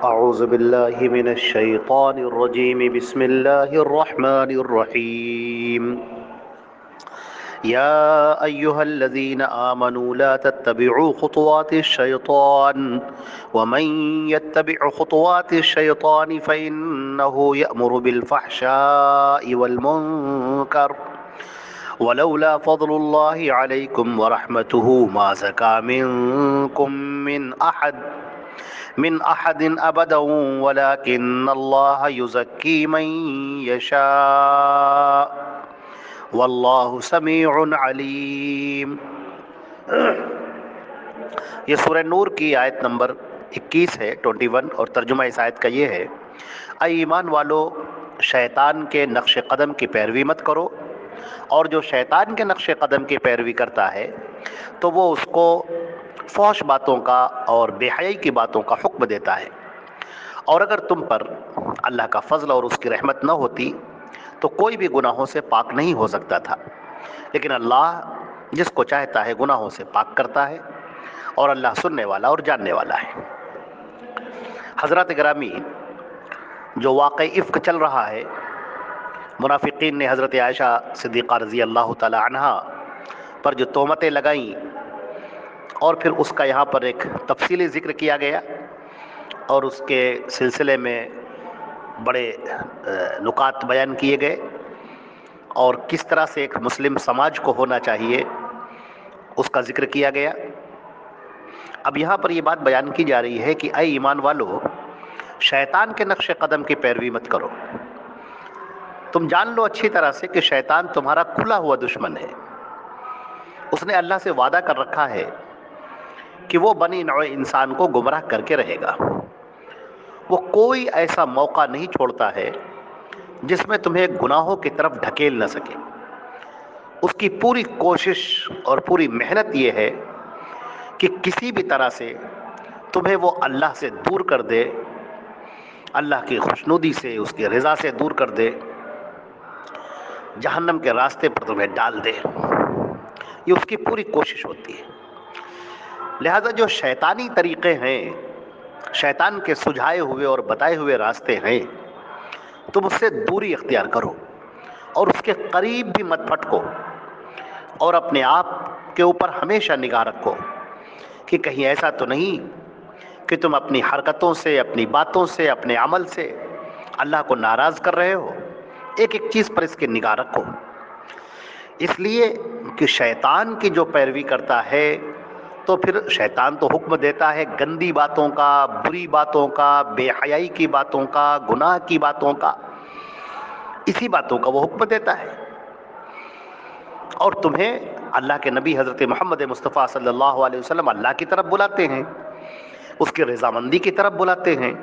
أعوذ بالله من الشيطان الرجيم بسم الله الرحمن الرحيم يا أيها الذين آمنوا لا تتبعوا خطوات الشيطان ومن يتبع خطوات الشيطان فإنه يأمر بالفحشاء والمنكر ولولا فضل الله عليكم ورحمته ما زكى منكم من أحد أبدا ولكن الله يزكي من يشاء واللہ سمیع علیم۔ یہ سورہ نور کی آیت نمبر 21 ہے، 21، اور ترجمہ اس آیت کا یہ ہے: اے ایمان والو، شیطان کے نقش قدم کی پیروی مت کرو، اور جو شیطان کے نقش قدم کی پیروی کرتا ہے تو وہ اس کو فحش باتوں کا اور بے حیائی کی باتوں کا حکم دیتا ہے، اور اگر تم پر اللہ کا فضل اور اس کی رحمت نہ ہوتی تو کوئی بھی گناہوں سے پاک نہیں ہو سکتا تھا، لیکن اللہ جس کو چاہتا ہے گناہوں سے پاک کرتا ہے، اور اللہ سننے والا اور جاننے والا ہے۔ حضرات گرامی، جو واقع افک چل رہا ہے، منافقین نے حضرت عائشہ صدیقہ رضی اللہ تعالی عنہا پر جو تہمتیں لگائیں، اور پھر اس کا یہاں پر ایک تفصیلی ذکر کیا گیا، اور اس کے سلسلے میں بڑے نکات بیان کیے گئے، اور کس طرح سے ایک مسلم سماج کو ہونا چاہیے اس کا ذکر کیا گیا۔ اب یہاں پر یہ بات بیان کی جا رہی ہے کہ اے ایمان والو، شیطان کے نقش قدم کی پیروی مت کرو۔ تم جان لو اچھی طرح سے کہ شیطان تمہارا کھلا ہوا دشمن ہے۔ اس نے اللہ سے وعدہ کر رکھا ہے کہ وہ بنی نوع انسان کو گمراہ کر کے رہے گا۔ وہ کوئی ایسا موقع نہیں چھوڑتا ہے جس میں تمہیں گناہوں کی طرف ڈھکیل نہ سکے۔ اس کی پوری کوشش اور پوری محنت یہ ہے کہ کسی بھی طرح سے تمہیں وہ اللہ سے دور کر دے، اللہ کی خوشنودی سے، اس کی رضا سے دور کر دے، جہنم کے راستے پر تمہیں ڈال دے۔ یہ اس کی پوری کوشش ہوتی ہے۔ لہذا جو شیطانی طریقے ہیں، شیطان کے سجھائے ہوئے اور بتائے ہوئے راستے ہیں، تم اس سے دوری اختیار کرو، اور اس کے قریب بھی مت پھٹکو، اور اپنے آپ کے اوپر ہمیشہ نگاہ رکھو کہ کہیں ایسا تو نہیں کہ تم اپنی حرکتوں سے، اپنی باتوں سے، اپنے عمل سے اللہ کو ناراض کر رہے ہو۔ ایک ایک چیز پر اس کی نگاہ رکھو، اس لیے کہ شیطان کی جو پیروی کرتا ہے تو پھر شیطان تو حکم دیتا ہے گندی باتوں کا، بری باتوں کا، بے حیائی کی باتوں کا، گناہ کی باتوں کا، اسی باتوں کا وہ حکم دیتا ہے، اور تمہیں اللہ کے نبی حضرت محمد مصطفیٰ صلی اللہ علیہ وسلم اللہ کی طرف بلاتے ہیں، اس کی رضامندی کی طرف بلاتے ہیں،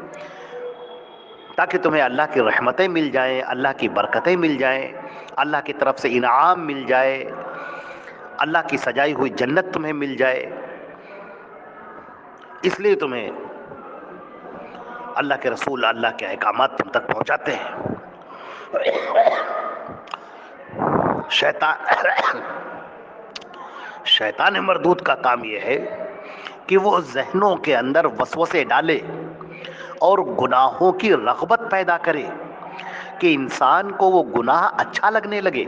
تاکہ تمہیں اللہ کی رحمتیں مل جائیں، اللہ کی برکتیں مل جائیں، اللہ کی طرف سے انعام مل جائے، اللہ کی سجائی ہوئی جنت تمہیں مل جائے۔ اس لیے تمہیں اللہ کے رسول اللہ کے احکامات تم تک پہنچاتے ہیں۔ شیطان مردود کا کام یہ ہے کہ وہ ذہنوں کے اندر وسوسے ڈالے اور گناہوں کی رغبت پیدا کرے کہ انسان کو وہ گناہ اچھا لگنے لگے،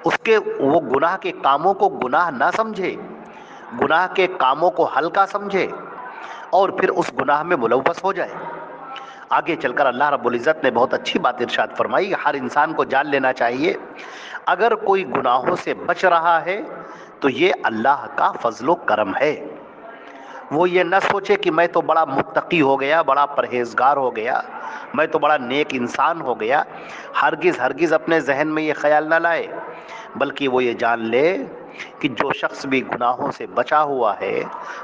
اس کے وہ گناہ کے کاموں کو گناہ نہ سمجھے، گناہ کے کاموں کو ہلکا سمجھے، اور پھر اس گناہ میں ملوث ہو جائے۔ آگے چل کر اللہ رب العزت نے بہت اچھی بات ارشاد فرمائی، ہر انسان کو جان لینا چاہیے اگر کوئی گناہوں سے بچ رہا ہے تو یہ اللہ کا فضل و کرم ہے۔ وہ یہ نہ سوچے کہ میں تو بڑا متقی ہو گیا، بڑا پرہیزگار ہو گیا، میں تو بڑا نیک انسان ہو گیا، ہرگز اپنے ذہن میں یہ خیال نہ لائے، بلکہ وہ یہ جان لے کہ جو شخص بھی گناہوں سے بچا ہوا ہے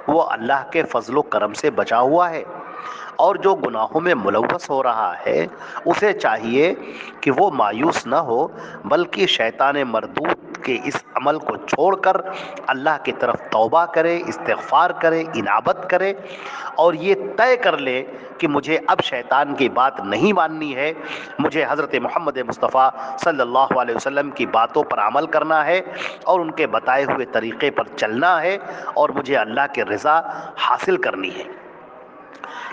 وہ اللہ کے فضل و کرم سے بچا ہوا ہے، اور جو گناہوں میں ملوث ہو رہا ہے اسے چاہیے کہ وہ مایوس نہ ہو، بلکہ شیطان مردود کے اس عمل کو چھوڑ کر اللہ کی طرف توبہ کرے، استغفار کرے، انابت کرے، اور یہ طے کر لے کہ مجھے اب شیطان کی بات نہیں ماننی ہے، مجھے حضرت محمد مصطفیٰ صلی اللہ علیہ وسلم کی باتوں پر عمل کرنا ہے، اور ان کے بتائے ہوئے طریقے پر چلنا ہے، اور مجھے اللہ کی رضا حاصل کرنی ہے۔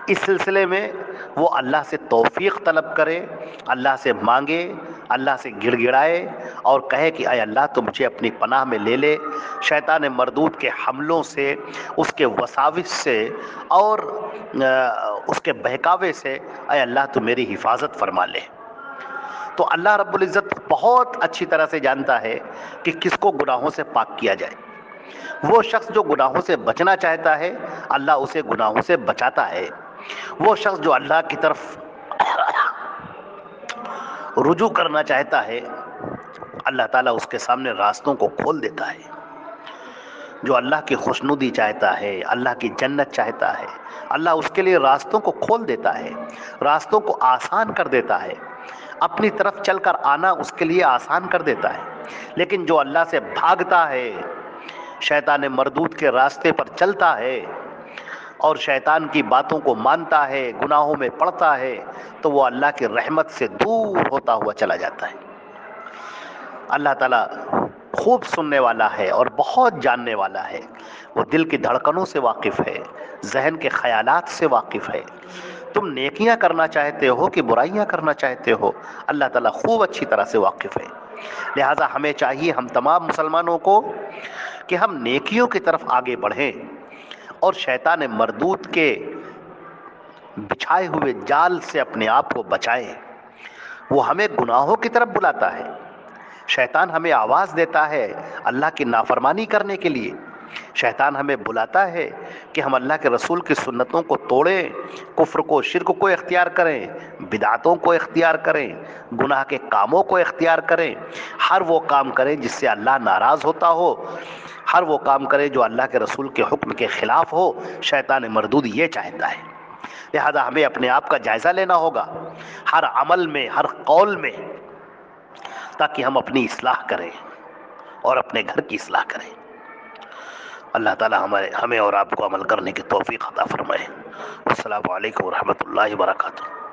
اس سلسلے میں وہ اللہ سے توفیق طلب کرے، اللہ سے مانگے، اللہ سے گڑ گڑائے اور کہے کہ اے اللہ تو مجھے اپنی پناہ میں لے لے، شیطان مردود کے حملوں سے، اس کے وساوس سے اور اس کے بہکاوے سے اے اللہ تو میری حفاظت فرما لے۔ تو اللہ رب العزت بہت اچھی طرح سے جانتا ہے کہ کس کو گناہوں سے پاک کیا جائے۔ وہ شخص جو گناہوں سے بچنا چاہتا ہے اللہ اسے گناہوں سے بچاتا ہے۔ وہ شخص جو اللہ کی طرف رجوع کرنا چاہتا ہے اللہ تعالیٰ اس کے سامنے راستوں کو کھول دیتا ہے۔ جو اللہ کی خوشنودی چاہتا ہے، اللہ کی جنت چاہتا ہے، اللہ اس کے لیے راستوں کو کھول دیتا ہے، راستوں کو آسان کر دیتا ہے، اپنی طرف چل کر آنا اس کے لیے آسان کر دیتا ہے۔ لیکن جو اللہ سے بھاگتا ہے، شیطان مردود کے راستے پر چلتا ہے اور شیطان کی باتوں کو مانتا ہے، گناہوں میں پڑتا ہے، تو وہ اللہ کی رحمت سے دور ہوتا ہوا چلا جاتا ہے۔ اللہ تعالیٰ خوب سننے والا ہے اور بہت جاننے والا ہے، وہ دل کی دھڑکنوں سے واقف ہے، ذہن کے خیالات سے واقف ہے۔ تم نیکیاں کرنا چاہتے ہو کہ برائیاں کرنا چاہتے ہو، اللہ تعالیٰ خوب اچھی طرح سے واقف ہے۔ لہٰذا ہمیں چاہیے ہم تمام مسلمانوں کو کہ ہم نیکیوں کی طرف آگے بڑھیں اور شیطان مردود کے بچھائے ہوئے جال سے اپنے آپ کو بچائیں۔ وہ ہمیں گناہوں کی طرف بلاتا ہے، شیطان ہمیں آواز دیتا ہے اللہ کی نافرمانی کرنے کے لیے، شیطان ہمیں بلاتا ہے کہ ہم اللہ کے رسول کی سنتوں کو توڑیں، کفر کو، شرک کو اختیار کریں، بدعتوں کو اختیار کریں، گناہ کے کاموں کو اختیار کریں، ہر وہ کام کریں جس سے اللہ ناراض ہوتا ہو، ہر وہ کام کریں جو اللہ کے رسول کے حکم کے خلاف ہو۔ شیطان مردود یہ چاہتا ہے۔ لہذا ہمیں اپنے آپ کا جائزہ لینا ہوگا ہر عمل میں، ہر قول میں، تاکہ ہم اپنی اصلاح کریں اور اپنے گھر کی اصلاح کریں۔ اللہ تعالی ہمیں اور آپ کو عمل کرنے کی توفیق عطا فرمائے۔ السلام علیکم ورحمۃ اللہ وبرکاتہ۔